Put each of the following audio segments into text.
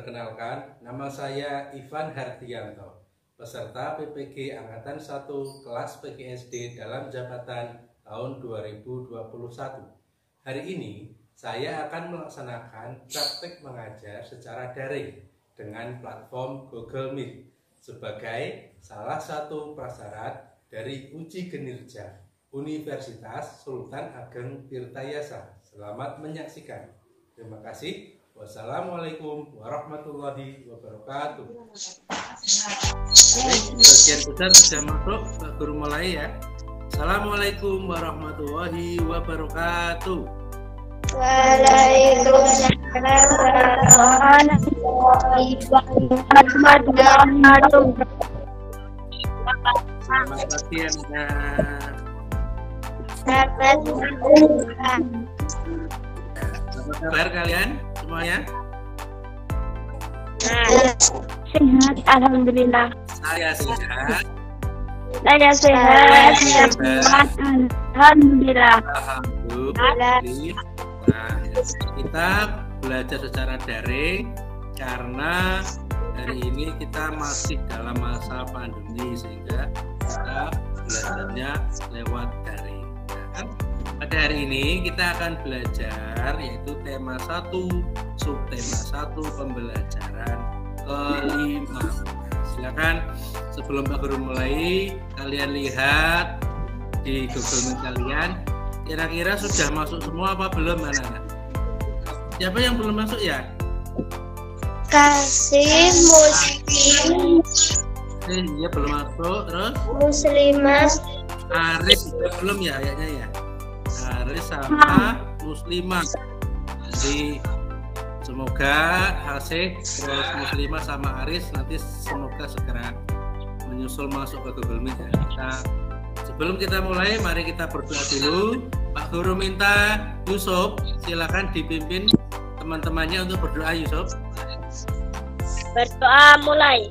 Perkenalkan, nama saya Ivan Hardianto, peserta PPG Angkatan 1 kelas PGSD dalam jabatan tahun 2021. Hari ini, saya akan melaksanakan praktek mengajar secara daring dengan platform Google Meet sebagai salah satu prasyarat dari uji kinerja Universitas Sultan Ageng Tirtayasa. Selamat menyaksikan. Terima kasih. Wassalamualaikum warahmatullahi wabarakatuh. Bagian besar sudah masuk, Pak Guru mulai ya. Assalamualaikum warahmatullahi wabarakatuh. Waalaikumsalam warahmatullahi wabarakatuh. Selamat pagi anak. Selamat pagi. Apa kabar kalian semuanya? Sehat, alhamdulillah. Saya sehat. Saya sehat, alhamdulillah. Alhamdulillah. Nah, kita belajar secara daring karena hari ini kita masih dalam masa pandemi sehingga kita belajarnya lewat daring. Ya kan? Pada hari ini kita akan belajar yaitu tema 1, subtema 1 pembelajaran kelima. Silakan sebelum Pak Guru mulai, kalian lihat di Google Meet kalian kira-kira sudah masuk semua apa belum anak-anak? Siapa yang belum masuk ya? Kasih muslim. Iya belum masuk. Terus? Muslimah. Aris juga belum ya kayaknya ya. Aris sama Muslimah. Jadi semoga Hasih terus Muslimah sama Aris nanti semoga segera menyusul masuk ke Google Meet ya. Sebelum kita mulai, mari kita berdoa dulu. Pak Guru minta Yusuf, silakan dipimpin teman-temannya untuk berdoa. Yusuf. Berdoa mulai.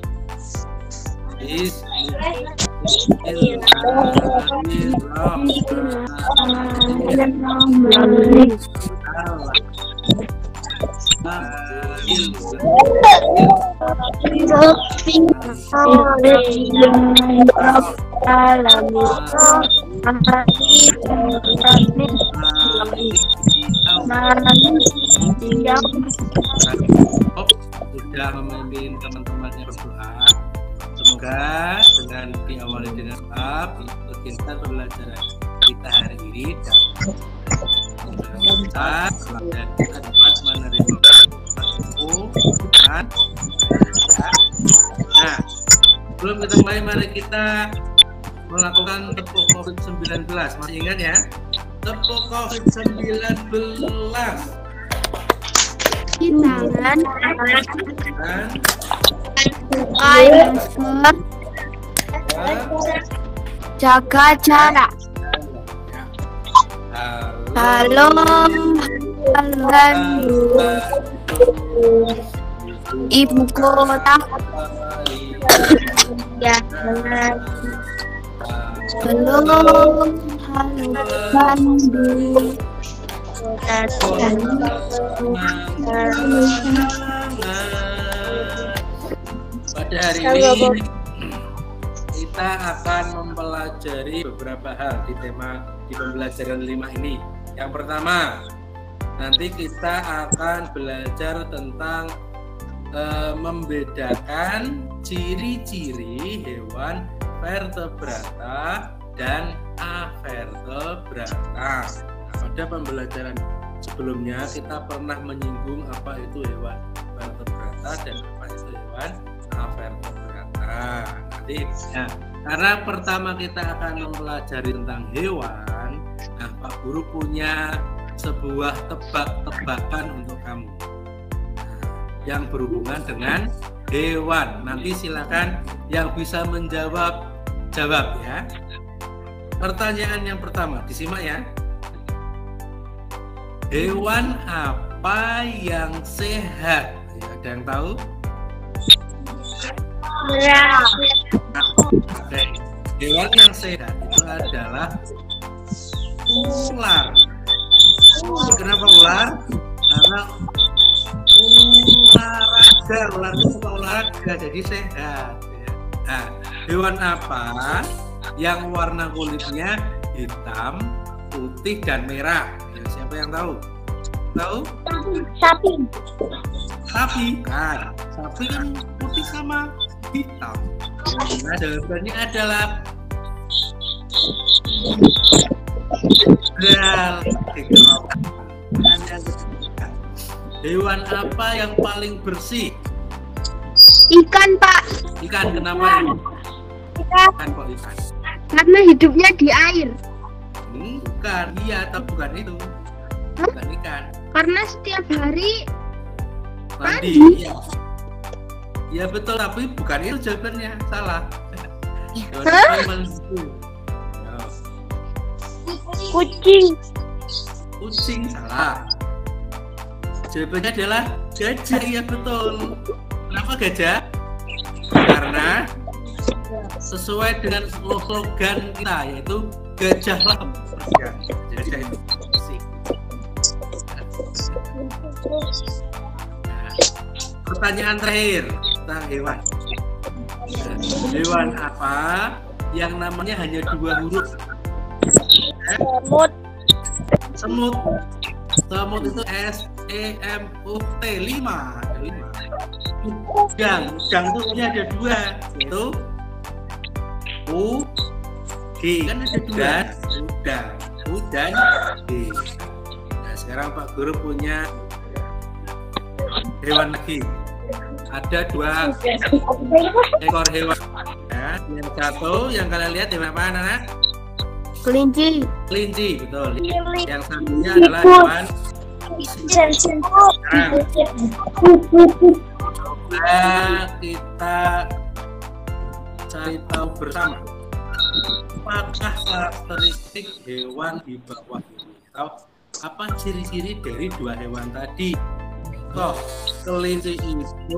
Sudah memimpin teman-temannya berdoa. Semoga dengan diawali dengan doa kita pembelajaran kita hari ini dan kita dapat menerima Tuhan. Nah, sebelum kita mulai, mari kita melakukan tepuk COVID-19. Masih ingat ya? Tepuk COVID-19. Tangan. Jaga jarak. Halo, ibu kota. Jangan. Belum. Halo, Bandung. Pada hari ini kita akan mempelajari beberapa hal di pembelajaran 5 ini. Yang pertama, nanti kita akan belajar tentang membedakan ciri-ciri hewan vertebrata dan avertebrata. Pada pembelajaran sebelumnya kita pernah menyinggung apa itu hewan vertebrata dan apa itu hewan avertebrata. Nanti ya, karena pertama kita akan mempelajari tentang hewan, nah Pak Guru punya sebuah tebak-tebakan untuk kamu yang berhubungan dengan hewan. Nanti silakan yang bisa menjawab jawab ya. Pertanyaan yang pertama disimak ya. Hewan apa yang sehat? Ya, ada yang tahu? Oke. Hewan yang sehat itu adalah ular. Kenapa ular? Karena olahraga ular itu suka olahraga jadi sehat. Nah, hewan apa yang warna kulitnya hitam, putih dan merah? Ya, siapa yang tahu? Tahu? Sapi. Sapi kan? Sapi kan putih sama hitam. Nah, jawabannya adalah hewan apa yang paling bersih? Ikan, Pak. Ikan, kenapa? Ikan kok ikan? Karena hidupnya di air. Bukan, iya, tapi bukan itu. Bukan ikan. Karena setiap hari Mandi. Iya. Iya betul, tapi bukan itu jawabannya. Salah. kucing. Kucing salah. Jawabannya adalah gajah. Iya betul. Kenapa gajah? Karena sesuai dengan slogan kita yaitu gajahlah bersih. Gajah itu bersih. Nah, pertanyaan terakhir tentang hewan. Hewan apa yang namanya hanya 2 huruf? Semut. Semut. Semut itu S-E-M-U-T 5. Udang itu punya ada 2 yaitu U G kan ada 2 udang dan G. Nah sekarang Pak Guru punya hewan lagi. Ada 2 ekor hewan. Nah, yang satu yang kalian lihat hewan apa anak-anak? Kelinci. Kelinci betul. Yang satunya adalah hewan coba kita cari tahu bersama apakah karakteristik hewan di bawah ini atau apa ciri-ciri dari 2 hewan tadi. Toh kelinci itu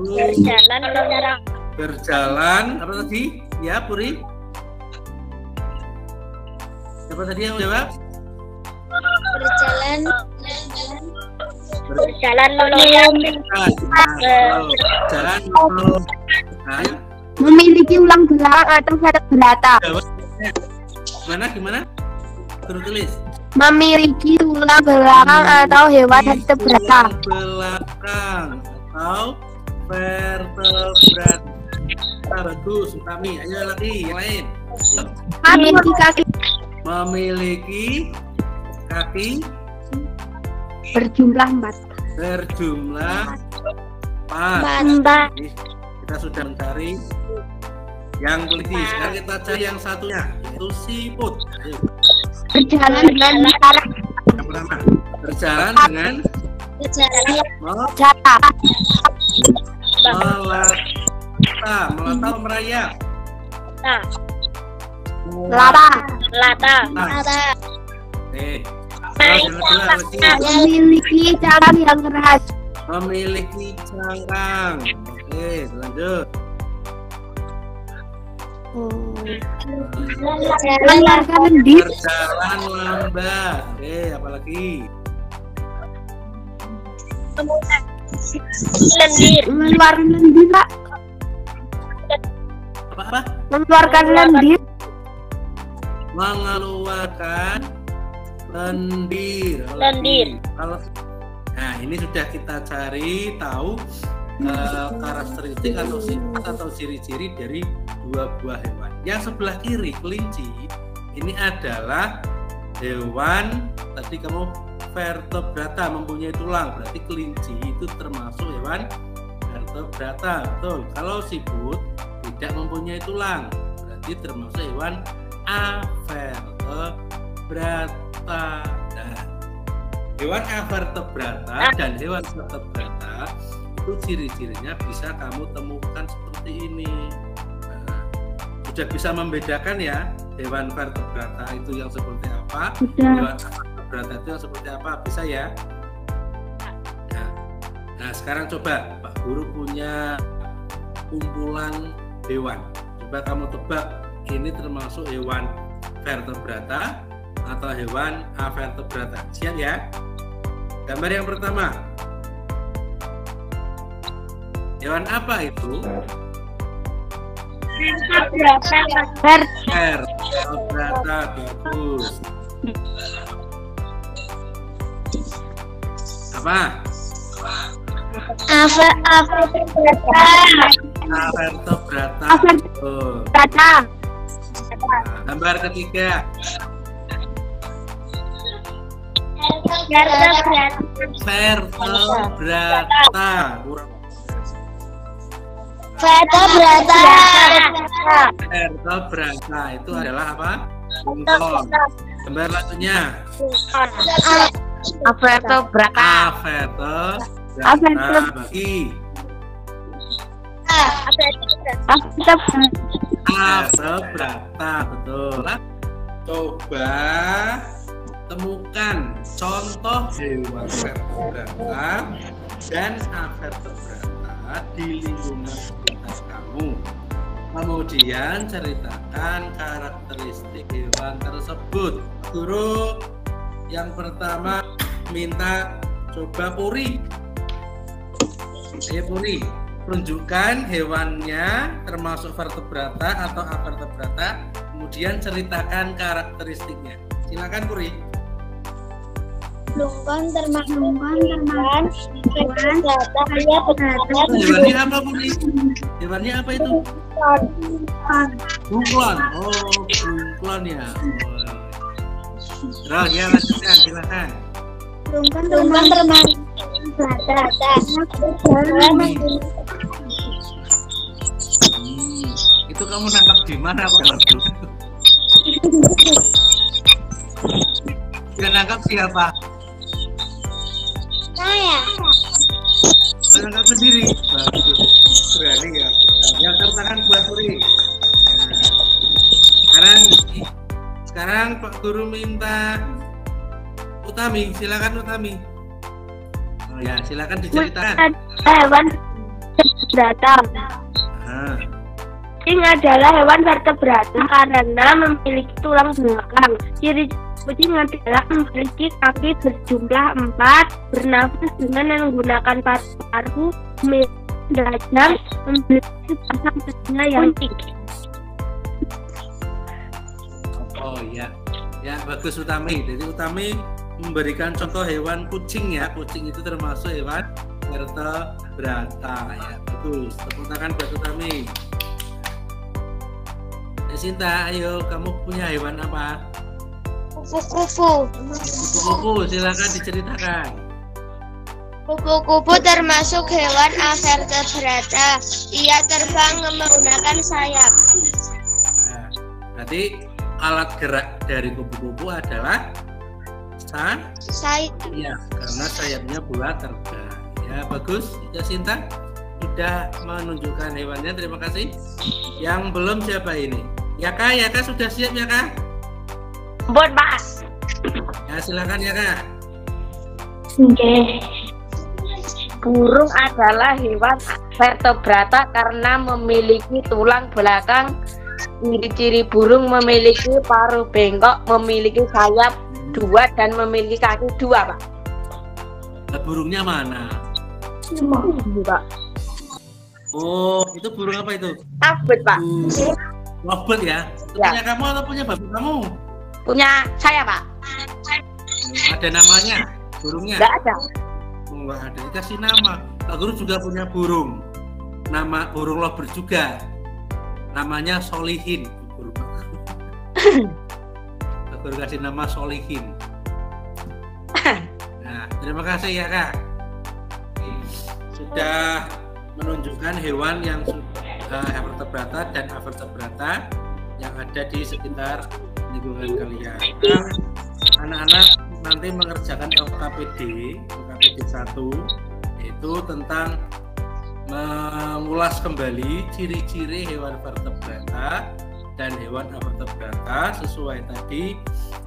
berjalan apa tadi ya Puri? Siapa tadi yang jawab? Berjalan memiliki ulang belakang atau vertebrata. Gimana? Tertulis. Memiliki tulang belakang atau hewan vertebrata. Belakang atau vertebrata. Bagus, Utami. Ayo lagi yang lain. Memiliki kaki. Memiliki kaki berjumlah 4. Berjumlah 4. Kita sudah mencari yang kelinci. Sekarang kita cari yang satunya yaitu siput. Ayo. Berjalan dengan arah. Yang pertama, berjalan dengan melata merayap. Lata. Memiliki cangkang yang keras. Memiliki cangkang. Oke, lanjut. Mengeluarkan lendir. Berjalan lambat. Oke, apalagi? Mengeluarkan lendir, Pak. Apa? Mengeluarkan lendir. Mengeluarkan lendir. Kalau nah ini sudah kita cari tahu karakteristik atau ciri-ciri dari 2 buah hewan. Yang sebelah kiri kelinci ini adalah hewan tadi kamu vertebrata mempunyai tulang, berarti kelinci itu termasuk hewan vertebrata. Betul. Kalau siput tidak mempunyai tulang, berarti termasuk hewan avertebrata. Nah, hewan avertebrata dan hewan vertebrata itu ciri-cirinya bisa kamu temukan seperti ini. Nah, sudah bisa membedakan ya hewan vertebrata itu yang seperti apa, hewan avertebrata itu yang seperti apa, bisa ya. Nah sekarang coba Pak Guru punya kumpulan hewan. Coba kamu tebak ini termasuk hewan vertebrata atau hewan avertebrata. Siap ya? Gambar yang pertama. Hewan apa itu? Vertebrata, bagus. Apa? Vertebrata. Gambar ketiga. Vertebrata. Vertebrata itu adalah apa? Bunglon. Gambar lainnya. Vertebrata. Vertebrata bagi. Vertebrata, betul. Coba temukan contoh hewan vertebrata dan avertebrata di lingkungan sekitar kamu. Kemudian ceritakan karakteristik hewan tersebut. Guru yang pertama minta coba Puri. Puri, tunjukkan hewannya termasuk vertebrata atau avertebrata, kemudian ceritakan karakteristiknya. Silakan Puri. Lungkon termasuk hewan Hewannya apa Puri? Hewannya apa itu? Bunglon. Oh, bunglon ya. Terus ya, lanjutkan, silakan. Lungkon termasuk Itu kamu nangkap di mana kalau itu? Yang nangkap siapa? saya. Nangkap sendiri. Bagus. Berani ya. Yang tangan buat Puri. Sekarang Pak Guru minta Utami, silakan Utami. Oh ya, silakan diceritakan. Hewan vertebrata. Kucing adalah hewan vertebrata karena memiliki tulang belakang. Ciri kucing adalah memiliki kaki berjumlah 4, bernafas dengan menggunakan paru-paru, dan memiliki pasang telinga yang tinggi. Oh iya, ya bagus Utami. Jadi Utami memberikan contoh hewan kucing ya. Kucing itu termasuk hewan vertebrata ya. Bagus. Tepuk tangan buat Utami. Sinta, ayo kamu punya hewan apa? Kupu-kupu. Kupu-kupu, silakan diceritakan. Kupu-kupu termasuk hewan avertebrata. Ia terbang menggunakan sayap. Nah, berarti alat gerak dari kupu-kupu adalah Sayap. ya, karena sayapnya buat terbang. Ya, bagus. Ya, Sinta sudah menunjukkan hewannya. Terima kasih. Yang belum siapa ini? Yaka sudah siap Yaka? Buat Mas. Ya, silakan Yaka. Oke. Burung adalah hewan vertebrata karena memiliki tulang belakang. Ciri-ciri burung memiliki paruh bengkok, memiliki sayap 2 dan memiliki kaki 2, Pak. Nah, burungnya mana? Pak. Oh, itu burung apa itu? Abet, Pak. Lovebird ya? Itu Ya. punya kamu atau punya bapak kamu? Punya saya, Pak. Ada namanya burungnya? Enggak ada. Oh, enggak ada. Dikasih nama. Pak Guru juga punya burung. Nama burung lovebird juga. Namanya Solihin. Pak Guru kasih nama Solihin. Nah, terima kasih ya Kak. Sudah menunjukkan hewan yang vertebrata dan avertebrata yang ada di sekitar lingkungan kalian. Nah, anak-anak nanti mengerjakan LKPD 1, yaitu tentang mengulas kembali ciri-ciri hewan vertebrata dan hewan avertebrata sesuai tadi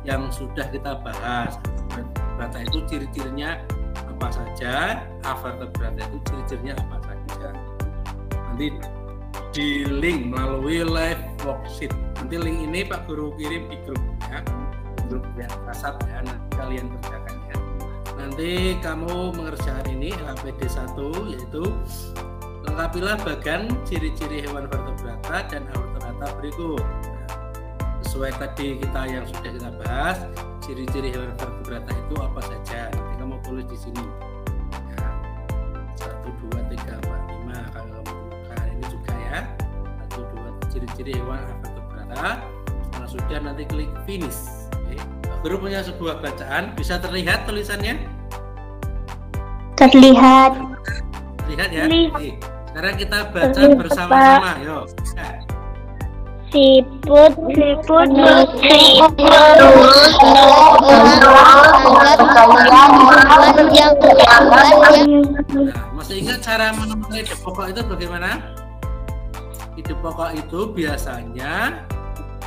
yang sudah kita bahas. Vertebrata itu ciri-cirinya apa saja, avertebrata itu ciri-cirinya apa saja. Nanti di link melalui live worksheet. Nanti link ini Pak Guru kirim di grup ya, grup WhatsApp ya, nanti kalian kerjakan ya. Nanti kamu mengerjakan ini LKPD 1 yaitu Lengkapilah bagan ciri-ciri hewan vertebrata dan aortorata berikut. Sesuai tadi yang sudah kita bahas, ciri-ciri hewan vertebrata itu apa saja? Nanti kamu tulis di sini. Ya. 1, 2, 3, 4, 5. Kalau kamu buka ini juga ya. 1, 2 ciri-ciri hewan vertebrata. Kalau sudah nanti klik finish. Oke. Guru punya sebuah bacaan, bisa terlihat tulisannya? Terlihat. Lihat ya. Oke. Sekarang kita baca bersama-sama. Yuk. Siput masih ingat cara menemukan ide pokok itu bagaimana? Ide pokok itu biasanya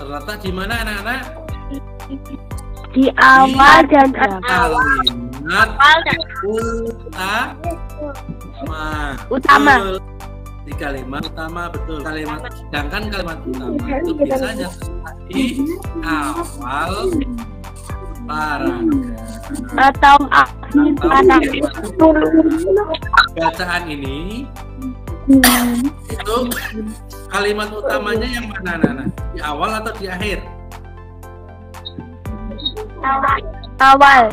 terletak di mana anak-anak? Di awal dan kalimat utama. Di kalimat utama, betul. Sedangkan kalimat utama itu biasanya di awal paragraf atau akhir paragraf. Bacaan ini itu kalimat utamanya yang mana, anak-anak? Di awal atau di akhir? Awal.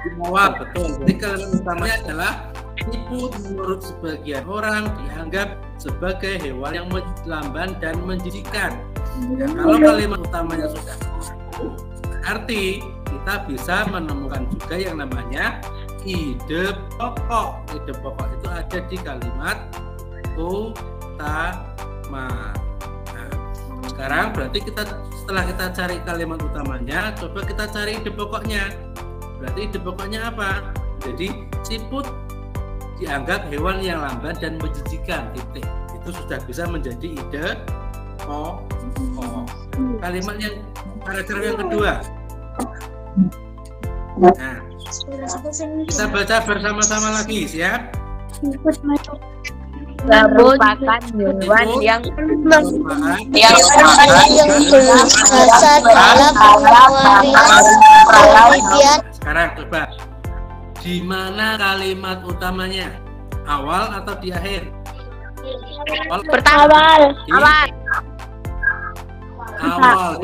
Di awal, betul. Jadi kalimat utamanya adalah siput menurut sebagian orang dianggap sebagai hewan yang lamban dan menjijikkan. Ya, kalau kalimat utamanya sudah berarti kita bisa menemukan juga yang namanya ide pokok. Ide pokok itu ada di kalimat utama. Nah, sekarang berarti setelah kita cari kalimat utamanya, coba kita cari ide pokoknya. Berarti ide pokoknya apa? Jadi siput dianggap hewan yang lamban dan menjijikkan, titik. Itu sudah bisa menjadi ide pokok. Kalimat yang paragraf yang kedua. Nah, kita baca bersama-sama lagi, siap? Merupakan hewan yang berjasa dalam penelitian. Sekarang coba, di mana kalimat utamanya? Awal atau di akhir? Awal. Awal.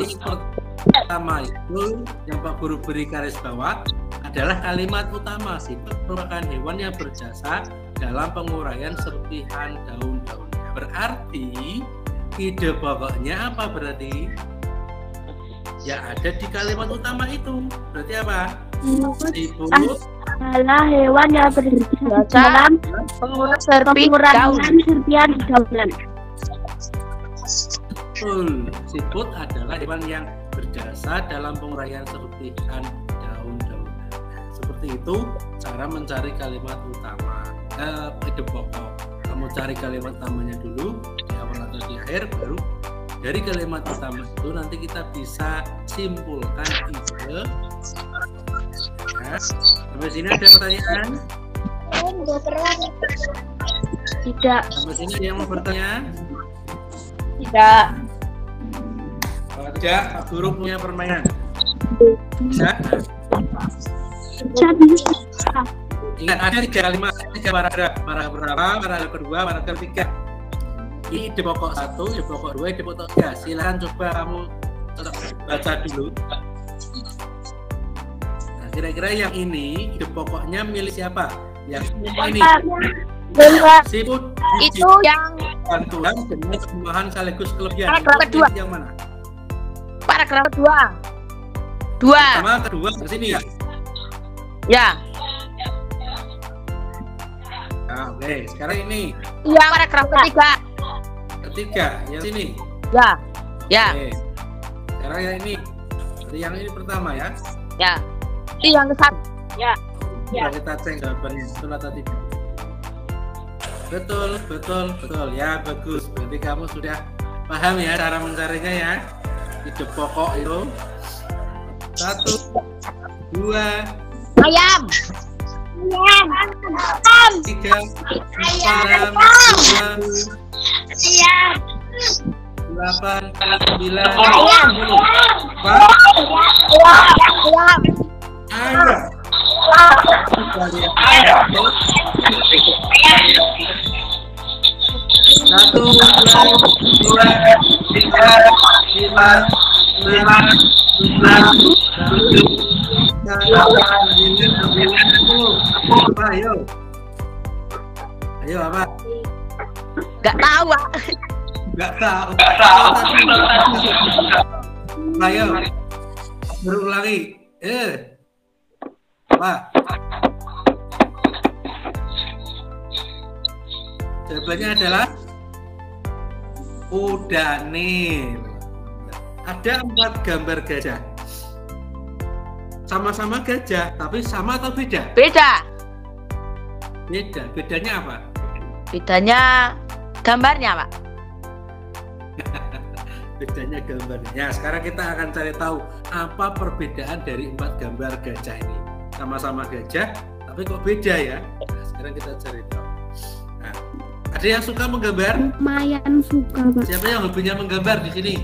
Pertama itu yang Pak Guru beri garis bawah adalah kalimat utama. Siput merupakan hewan yang berjasa dalam penguraian serpihan daun-daunnya. Berarti ide pokoknya apa berarti? Ya ada di kalimat utama itu. Berarti apa? Siput adalah hewan yang berjasa dalam penguraian serpihan daunan. Betul. Siput adalah hewan yang berjasa dalam penguraian serpihan daun-daunan. Seperti itu cara mencari kalimat utama. Ide pokok. Kamu cari kalimat utamanya dulu di awal atau di akhir, baru dari kalimat utama itu nanti kita bisa simpulkan ide. Ya. Sampai sini ada pertanyaan? Tidak. Sampai sini ada yang mau bertanya? tidak. Kalau tidak, Pak Guru punya permainan. Bisa? Ingat ada 3 kalimat, 3 paragraf. Paragraf pertama, paragraf kedua, paragraf 3. Ini ide pokok 1, ide pokok 2, ide pokok 3. Silakan coba kamu baca dulu. Nah, kira-kira yang ini ide pokoknya milik siapa? Yang ini. Siput Itu yang bantuan dengan kelemahan sekaligus kelebihan. Paragraf kedua. Yang mana? paragraf kedua. 2. Sama kedua ke sini ya. Ya. Nah, oke, sekarang ini. Yang paragraf ketiga. Ketiga, yang sini. Ya. Ya. Oke. Sekarang yang ini. Jadi yang ini pertama ya. Ya. Itu yang ke-1. Ya. Coba kita cek jawabannya betul atau tidak. Betul, betul, betul. Ya, bagus. Berarti kamu sudah paham ya cara mencarinya ya. Ide pokok itu 1, 2, Ayam. 3, 4, 8, 9, 10. Ayam. 1, 2, 3, 4, 5, 6, 7, 8, 9, 10. Apa, ayo? Ayo apa? Nggak tahu, Pak. Nggak tahu. Ayo, berulangi. Apa? Jawabannya adalah udanil. Ada 4 gambar gajah. Sama-sama gajah, tapi sama atau beda? Beda. Beda. Bedanya apa? Bedanya gambarnya, Pak. Bedanya gambarnya. Ya, sekarang kita akan cari tahu apa perbedaan dari 4 gambar gajah ini. Sama-sama gajah, tapi kok beda ya? Nah, sekarang kita cari tahu. Nah, ada yang suka menggambar? Lumayan suka, Pak. Siapa yang hobinya menggambar di sini?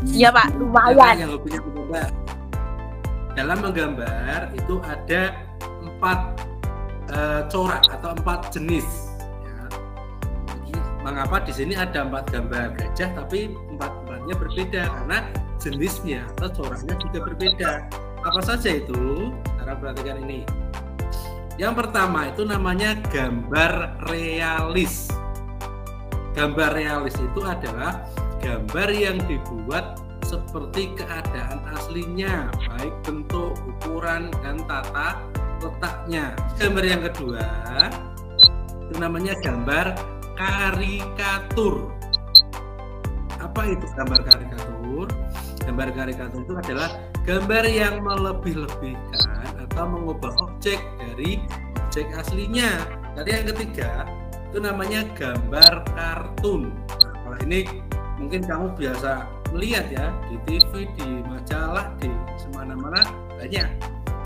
Iya, Pak, Siapa lumayan. yang hobinya menggambar? Dalam menggambar itu ada 4 corak atau 4 jenis. Ya. Mengapa di sini ada 4 gambar gajah tapi 4-4-nya berbeda karena jenisnya atau coraknya juga berbeda. Apa saja itu? Sekarang perhatikan ini. Yang pertama itu namanya gambar realis. Gambar realis itu adalah gambar yang dibuat seperti keadaan aslinya, baik bentuk, ukuran, dan tata letaknya. Gambar yang kedua itu namanya gambar karikatur. Apa itu gambar karikatur? Gambar karikatur itu adalah gambar yang melebih-lebihkan atau mengubah objek dari objek aslinya. Tadi yang ketiga itu namanya gambar kartun. Nah, kalau ini mungkin kamu biasa melihat ya di TV, di majalah, di semana-mana banyak.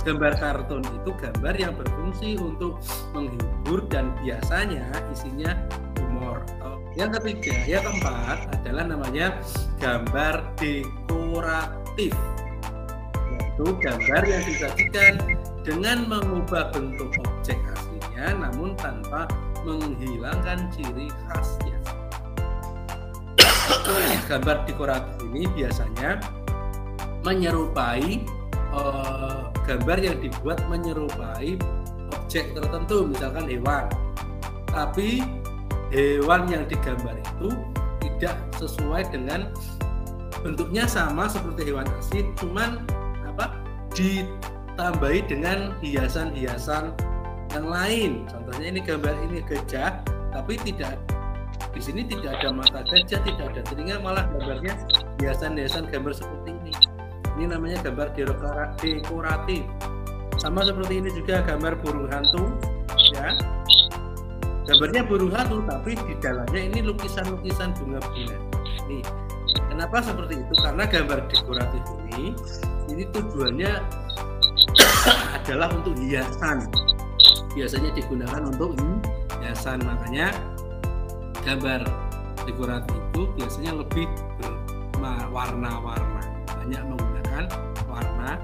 Gambar kartun itu gambar yang berfungsi untuk menghibur dan biasanya isinya humor. Yang ketiga, yang keempat adalah namanya gambar dekoratif, yaitu gambar yang disajikan dengan mengubah bentuk objek aslinya namun tanpa menghilangkan ciri khasnya. Gambar dekoratif ini biasanya menyerupai gambar yang dibuat menyerupai objek tertentu, misalkan hewan. Tapi hewan yang digambar itu tidak sesuai dengan bentuknya sama seperti hewan asli, cuman ditambahi dengan hiasan-hiasan yang lain. Contohnya ini gambar ini gajah, tapi di sini tidak ada mata gajah, tidak ada telinga, malah gambarnya hiasan-hiasan gambar seperti ini. Ini namanya gambar dekoratif. Sama seperti ini juga gambar burung hantu, ya. Gambarnya burung hantu, tapi di dalamnya ini lukisan-lukisan bunga-bunga. Nih, kenapa seperti itu? Karena gambar dekoratif ini tujuannya adalah untuk hiasan. Biasanya digunakan untuk hiasan, makanya gambar dekoratif itu biasanya lebih berwarna-warna, banyak menggunakan warna-warna.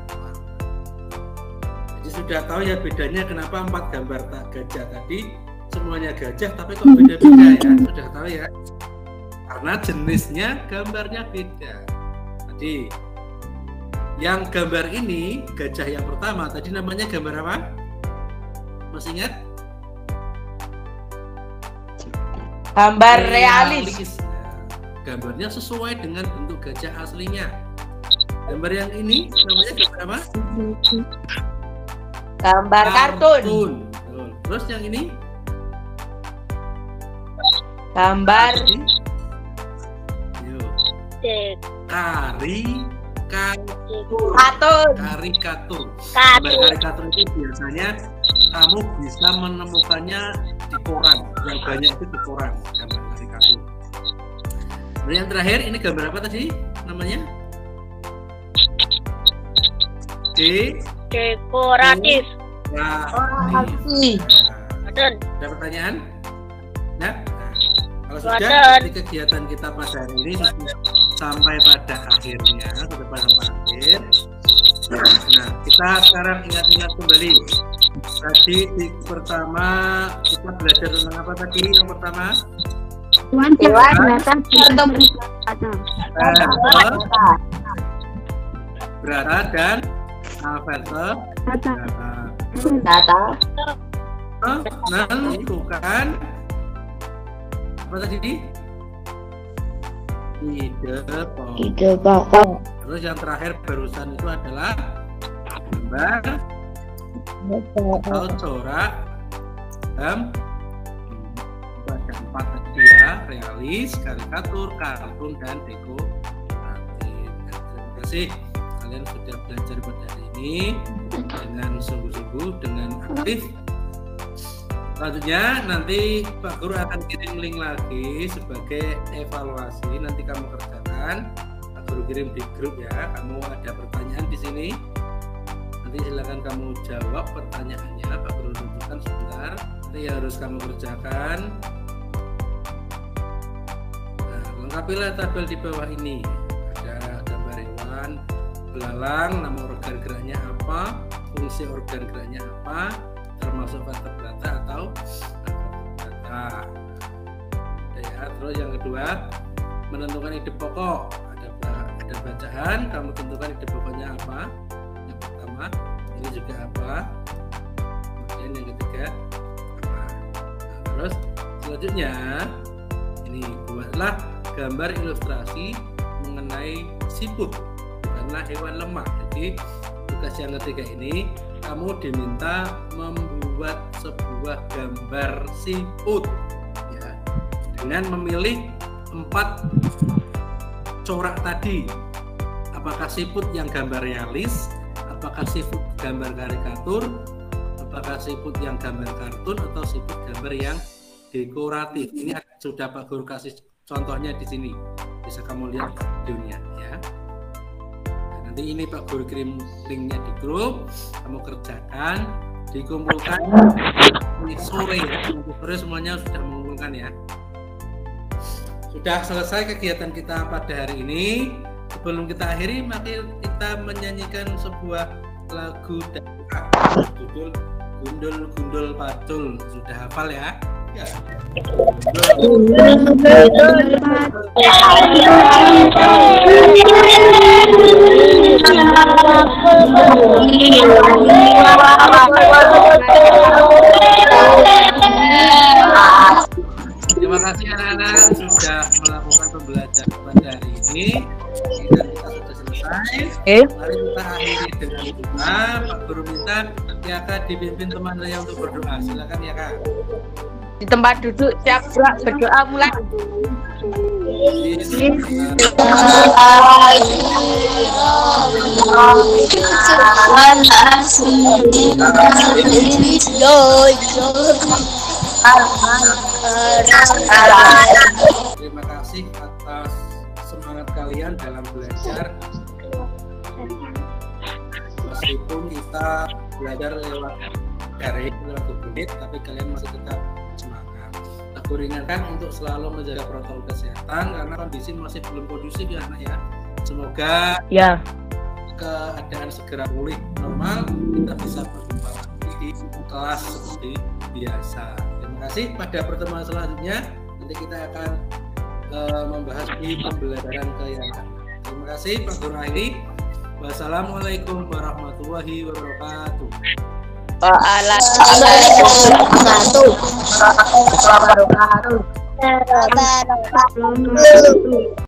Jadi sudah tahu ya bedanya kenapa 4 gambar gajah tadi semuanya gajah tapi kok beda-beda ya, sudah tahu ya, karena jenisnya gambarnya beda. Tadi yang gambar ini gajah yang pertama tadi namanya gambar apa? Masih ingat? Gambar realis. Gambarnya sesuai dengan bentuk gajah aslinya. Gambar yang ini namanya gambar apa? Gambar kartun. Terus yang ini? Gambar karikatur. Gambar karikatur itu biasanya kamu bisa menemukannya di koran. Yang banyak itu di koran, gambar karikatur. Kemudian yang terakhir ini gambar apa tadi namanya? Dekoratif. Ada pertanyaan? Nah, kalau sudah di kegiatan kita pada hari ini sampai pada akhirnya, sudah pada akhir, Nah, kita sekarang ingat-ingat kembali. Tadi di pertama kita belajar tentang apa tadi? Yang pertama? Hewan belakang berata dan vertebrata. Data. Menentukan apa tadi? Ide pokok. Terus yang terakhir barusan itu adalah gambar atau corak pada 4 tadi ya, realis, karikatur, kartun, dan dekoratif. Terima kasih kalian sudah belajar pada hari ini dengan sungguh-sungguh, dengan aktif. Selanjutnya nanti Pak Guru akan kirim link lagi sebagai evaluasi. Nanti kamu kerjakan, Pak Guru kirim di grup ya. Kamu ada pertanyaan di sini. Nanti silakan kamu jawab pertanyaannya. Pak Guru tunjukkan sebentar. Nanti harus kamu kerjakan. Nah, lengkapilah tabel di bawah ini. Ada gambar hewan, belalang, nama organ geraknya apa, fungsi organ geraknya apa, termasuk vertebrata atau vertebrata. Ya, terus yang kedua, menentukan ide pokok. Ada bacaan, kamu tentukan ide pokoknya apa. Yang pertama, ini juga apa. Kemudian yang ketiga, apa. Nah, terus selanjutnya, ini buatlah gambar ilustrasi mengenai siput, bukanlah hewan lemah. Jadi tugas yang ketiga ini, kamu diminta membuat sebuah gambar siput ya, dengan memilih 4 corak tadi. Apakah siput yang gambar realis, apakah siput gambar karikatur, apakah siput yang gambar kartun, atau siput gambar yang dekoratif. Ini sudah Pak Guru kasih contohnya di sini, bisa kamu lihat videonya ya. Nanti ini Pak Guru kirim linknya di grup, kamu kerjakan, dikumpulkan di sore semuanya sudah mengumpulkan ya. Sudah selesai kegiatan kita pada hari ini. Sebelum kita akhiri, mari kita menyanyikan sebuah lagu daerah judul Gundul Pacul. Sudah hafal ya? Ya. Terima kasih anak-anak sudah melakukan pembelajaran pada hari ini. Kita sudah selesai. Mari kita akhiri dengan doa. Pak Guru minta Yaka dipimpin teman-temannya untuk berdoa. Silakan Yaka. Di tempat duduk siap berdoa mulai. Terima kasih atas semangat kalian dalam belajar. Meskipun kita belajar lewat daring, lewat menit, tapi kalian masih tetap semangat. Aku ingatkan untuk selalu menjaga protokol kesehatan karena kondisi masih belum kondusif ya anak ya. Semoga keadaan segera pulih normal, kita bisa berjumpa lagi di kelas seperti biasa. Terima kasih. Pada pertemuan selanjutnya nanti kita akan membahas di pembelajaran keyakinan. Terima kasih Pak Guru Airi. Wassalamualaikum warahmatullahi wabarakatuh. Waalaikumsalam warahmatullahi wabarakatuh.